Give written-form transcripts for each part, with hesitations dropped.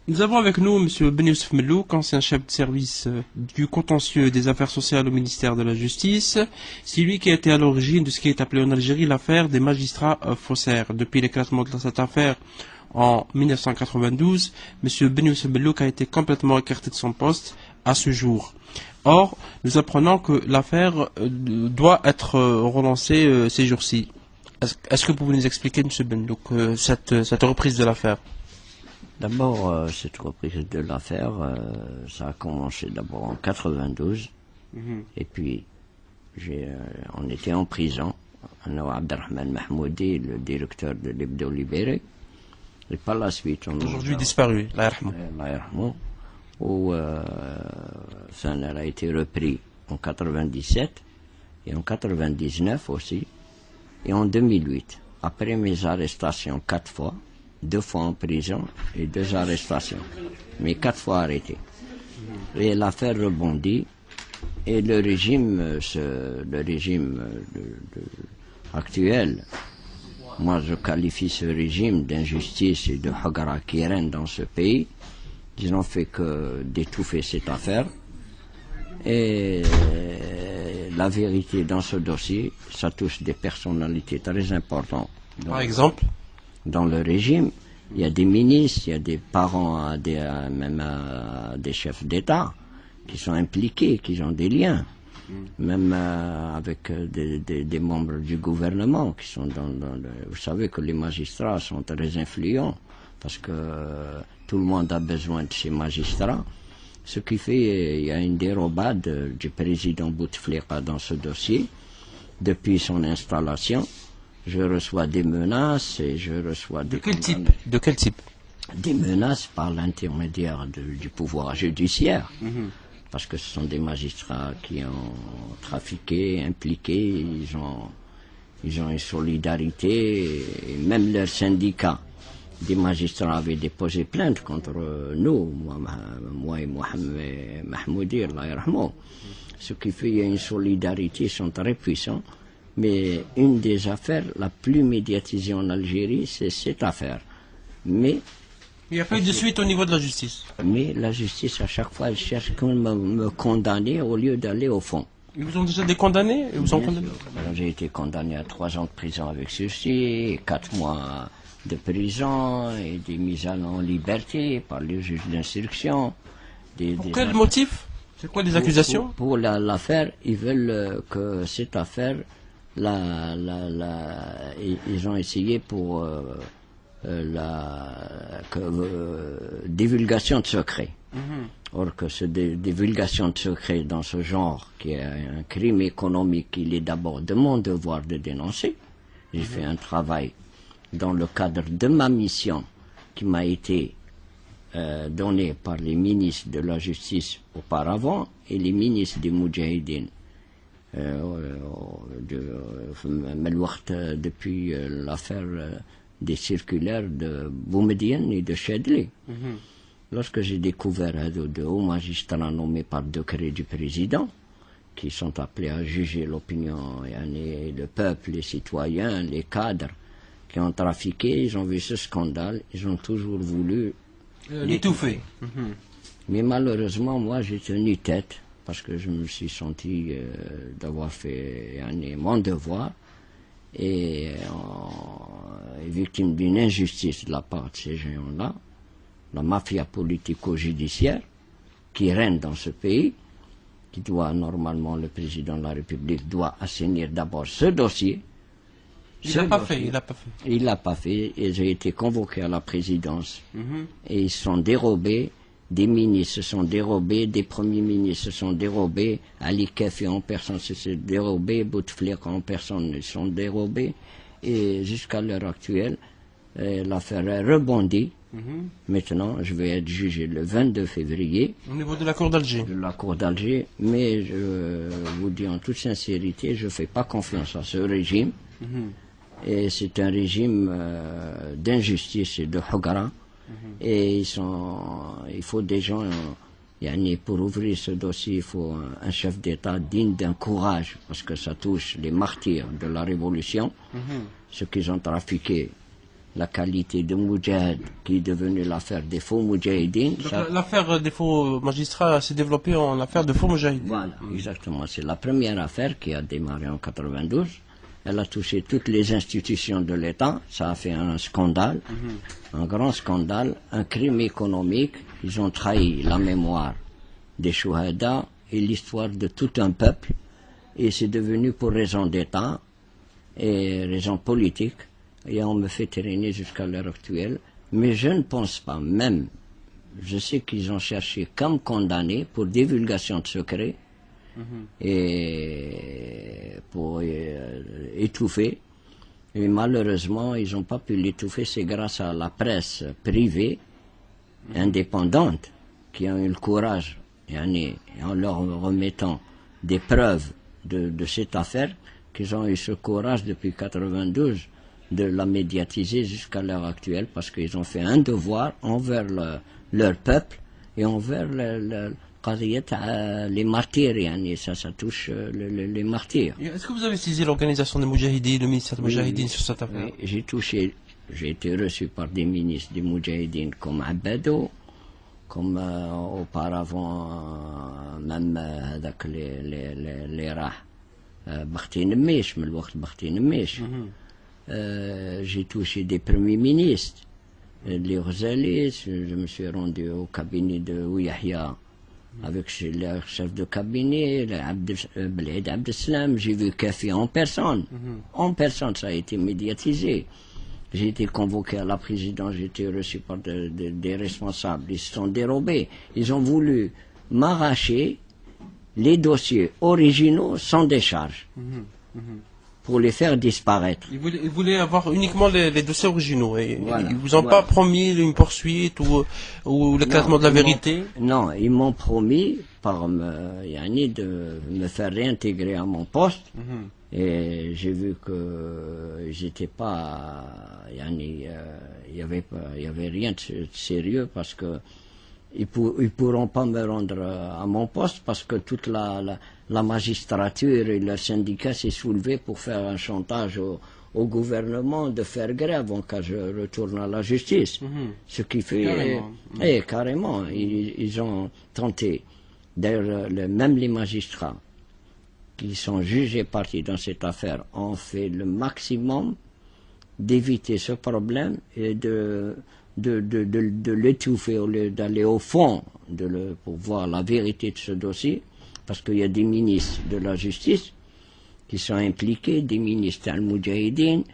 Nous avons avec nous M. Ben Youssef Mellouk, ancien chef de service du contentieux des affaires sociales au ministère de la Justice. C'est lui qui a été à l'origine de ce qui est appelé en Algérie l'affaire des magistrats faussaires. Depuis l'éclatement de cette affaire en 1992, M. Ben Youssef Mellouk a été complètement écarté de son poste à ce jour. Or, nous apprenons que l'affaire doit être relancée ces jours-ci. Est-ce que vous pouvez nous expliquer, M. Ben Mellouk, cette reprise de l'affaire? D'abord, cette reprise de l'affaire, ça a commencé d'abord en 92, et puis on était en prison. Abdelrahman Mahmoudi, le directeur de l'Hebdo Libéré, et par la suite, on aujourd'hui disparu, où ça a été repris en 97 et en 99 aussi, et en 2008, après mes arrestations 4 fois. 2 fois en prison et 2 arrestations, mais 4 fois arrêté. Et l'affaire rebondit, et le régime actuel, moi je qualifie ce régime d'injustice et de hagara qui règne dans ce pays. Ils n'ont fait que d'étouffer cette affaire. Et la vérité dans ce dossier, ça touche des personnalités très importantes. Par exemple? Dans le régime, il y a des ministres, il y a des parents, même des chefs d'État qui sont impliqués, qui ont des liens, même avec des membres du gouvernement qui sont vous savez que les magistrats sont très influents parce que tout le monde a besoin de ces magistrats. Ce qui fait il y a une dérobade du président Bouteflika dans ce dossier depuis son installation. Je reçois des menaces et je reçois des... De quel type? Des menaces par l'intermédiaire du pouvoir judiciaire. Parce que ce sont des magistrats qui ont trafiqué, impliqué, ils ont une solidarité, et même leurs syndicats. Des magistrats avaient déposé plainte contre nous, moi et Mohamed Mahmoudi, Allah yarhamou. Ce qui fait qu'il y a une solidarité, ils sont très puissants. Mais une des affaires la plus médiatisée en Algérie, c'est cette affaire. Mais il n'y a pas eu de suite au niveau de la justice. Mais la justice, à chaque fois, elle cherche à me condamner au lieu d'aller au fond. Ils vous ont déjà des condamnés? J'ai été condamné à 3 ans de prison avec sursis, 4 mois de prison et des mises en liberté par le juge d'instruction. Pour quel motif? C'est quoi les accusations? Pour l'affaire, ils veulent que cette affaire... ils ont essayé pour divulgation de secrets. Or que cette divulgation de secrets dans ce genre, qui est un crime économique, il est d'abord de mon devoir de dénoncer. J'ai fait un travail dans le cadre de ma mission qui m'a été donnée par les ministres de la Justice auparavant et les ministres des Moudjahidines. Depuis l'affaire des circulaires de Boumediene et de Chedli. Lorsque j'ai découvert de hauts magistrats nommés par décret du président, qui sont appelés à juger l'opinion, le peuple, les citoyens, les cadres, qui ont trafiqué, ils ont vu ce scandale, ils ont toujours voulu l'étouffer. Mais malheureusement, moi j'ai tenu tête, parce que je me suis senti d'avoir fait mon devoir et victime d'une injustice de la part de ces gens-là, la mafia politico-judiciaire qui règne dans ce pays, qui doit normalement, le président de la République doit assainir d'abord ce dossier. Il l'a pas fait. Il l'a pas fait et j'ai été convoqué à la présidence et ils sont dérobés. Des ministres se sont dérobés, des premiers ministres se sont dérobés, Ali Kefi en personne se sont dérobés, Bouteflika en personne se sont dérobés, et jusqu'à l'heure actuelle, l'affaire est rebondie. Maintenant, je vais être jugé le 22 février. Au niveau de la Cour d'Alger. De la Cour d'Alger, mais je vous dis en toute sincérité, je ne fais pas confiance à ce régime, et c'est un régime d'injustice et de hagara. Et il faut des gens, pour ouvrir ce dossier, il faut un chef d'État digne d'un courage, parce que ça touche les martyrs de la Révolution, ceux qui ont trafiqué la qualité de Moudjahid, qui est devenue l'affaire des faux Moudjahidines. L'affaire des faux magistrats s'est développée en affaire de faux Moudjahidines. Voilà, exactement. C'est la première affaire qui a démarré en 92. Elle a touché toutes les institutions de l'État. Ça a fait un scandale, un grand scandale, un crime économique. Ils ont trahi la mémoire des Chouhada et l'histoire de tout un peuple. Et c'est devenu pour raison d'État et raison politique. Et on me fait traîner jusqu'à l'heure actuelle. Mais je ne pense pas, même, je sais qu'ils ont cherché comme condamné pour divulgation de secrets et pour étouffer. Et malheureusement, ils n'ont pas pu l'étouffer. C'est grâce à la presse privée, indépendante, qui a eu le courage, et en leur remettant des preuves de cette affaire, qu'ils ont eu ce courage depuis 92 de la médiatiser jusqu'à l'heure actuelle, parce qu'ils ont fait un devoir envers leur peuple et envers les martyrs. Ça touche les martyrs. Est-ce que vous avez saisi l'organisation des Moudjahidines, le ministère des Moudjahidines sur cette affaire? Oui, j'ai été reçu par des ministres des Moudjahidines comme Abado, comme auparavant même avec les rah Bakhti Nmesh, من الوقت Bakhti Nmesh. J'ai touché des premiers ministres, les Ghazalis. Je me suis rendu au cabinet de Ouyahia avec le chef de cabinet, Beled Abdeslam. J'ai vu Kafi en personne. En personne, ça a été médiatisé. J'ai été convoqué à la présidence, j'ai été reçu par des responsables. Ils se sont dérobés. Ils ont voulu m'arracher les dossiers originaux sans décharge. Pour les faire disparaître. Ils voulaient avoir uniquement les dossiers originaux. Et voilà, ils vous ont pas promis une poursuite ou l'éclatement de la vérité? Non, ils m'ont promis de me faire réintégrer à mon poste. Et j'ai vu que j'étais pas, il y avait rien de sérieux, parce que ils pourront pas me rendre à mon poste, parce que toute la magistrature et le syndicat s'est soulevé pour faire un chantage au gouvernement de faire grève en cas je retourne à la justice. Ce qui fait carrément, carrément ils ont tenté. D'ailleurs, même les magistrats qui sont jugés partis dans cette affaire ont fait le maximum d'éviter ce problème et de l'étouffer au lieu d'aller au fond pour voir la vérité de ce dossier, parce qu'il y a des ministres de la justice qui sont impliqués, des ministres al-Moudjahidine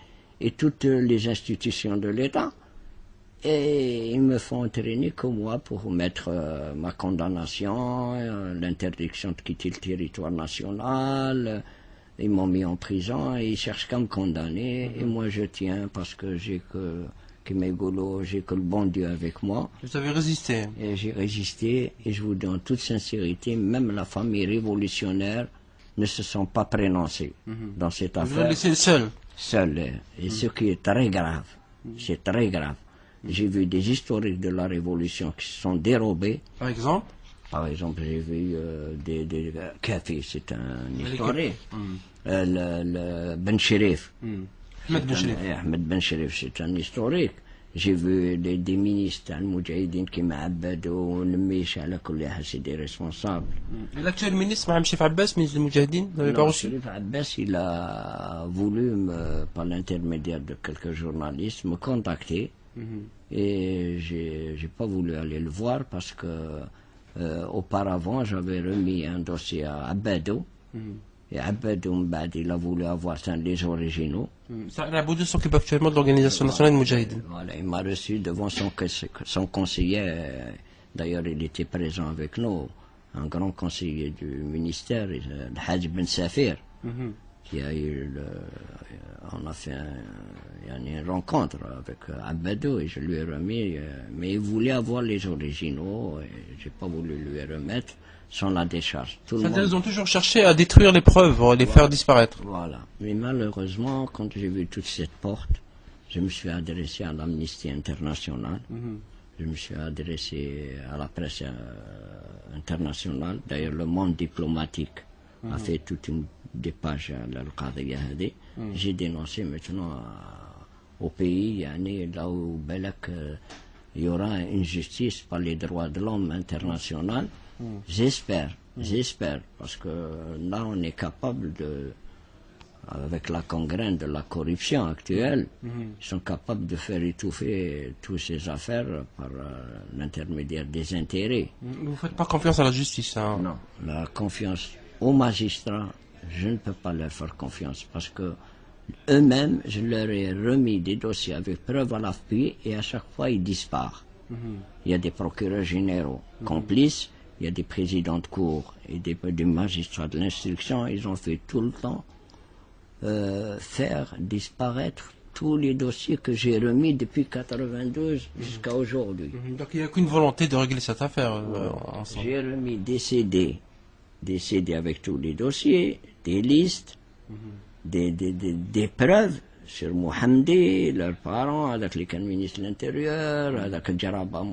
et toutes les institutions de l'État. Et ils me font entraîner comme moi pour mettre ma condamnation, l'interdiction de quitter le territoire national. Ils m'ont mis en prison et ils cherchent qu'à me condamner. Et moi je tiens, parce que j'ai que le bon Dieu avec moi. Vous avez résisté. Et j'ai résisté, et je vous dis en toute sincérité, même la famille révolutionnaire ne se sont pas prononcés dans cette affaire. Vous l'avez laissé seul. Seul. Et ce qui est très grave. C'est très grave. J'ai vu des historiques de la Révolution qui se sont dérobés. Par exemple? Par exemple, j'ai vu des Kafi, c'est un historique. Le Ben Cherif. Ahmed Ben Cherif, c'est un historique. J'ai vu des ministres al-Moudjahidine qui m'abadou, Nmesh, c'est des responsables. L'actuel ministre, Mme Chef Abbas, ministre des Moudjahidine, vous l'avez pas reçu? Chef Abbas, il a voulu, par l'intermédiaire de quelques journalistes, me contacter. Et j'ai pas voulu aller le voir, parce que auparavant j'avais remis un dossier à Abado, et Abado il a voulu avoir les originaux. Abado s'occupe actuellement de l'Organisation nationale de Moudjahidine. Voilà, il m'a reçu devant son conseiller, d'ailleurs il était présent avec nous, un grand conseiller du ministère, le Hadj Ben Safir, qui a eu on a fait une rencontre avec Abado, et je lui ai remis, mais il voulait avoir les originaux, et j'ai pas voulu lui remettre sans la décharge. Ils ont toujours cherché à détruire les preuves, à les faire disparaître. Voilà. Mais malheureusement, quand j'ai vu toute cette porte, je me suis adressé à l'Amnesty International. Je me suis adressé à la presse internationale. D'ailleurs, le monde diplomatique a fait toute des pages à l'Al-Qadiyya. J'ai dénoncé maintenant au pays, يعني, là où بالك, il y aura une justice par les droits de l'homme international. J'espère, parce que là on est capable de, avec la gangrène de la corruption actuelle, ils sont capables de faire étouffer toutes ces affaires par l'intermédiaire des intérêts. Vous ne faites pas confiance à la justice, hein? Non, la confiance aux magistrats, je ne peux pas leur faire confiance parce que eux-mêmes, je leur ai remis des dossiers avec preuve à l'appui et à chaque fois ils disparent. Il y a des procureurs généraux complices, il y a des présidents de cour et des magistrats de l'instruction, ils ont fait tout le temps faire disparaître tous les dossiers que j'ai remis depuis 92 jusqu'à aujourd'hui. Donc il n'y a qu'une volonté de régler cette affaire ensemble. J'ai remis des CD avec tous les dossiers, des listes, des preuves sur Mohamedi, leurs parents, avec les ministres de l'Intérieur, avec le Djaraba.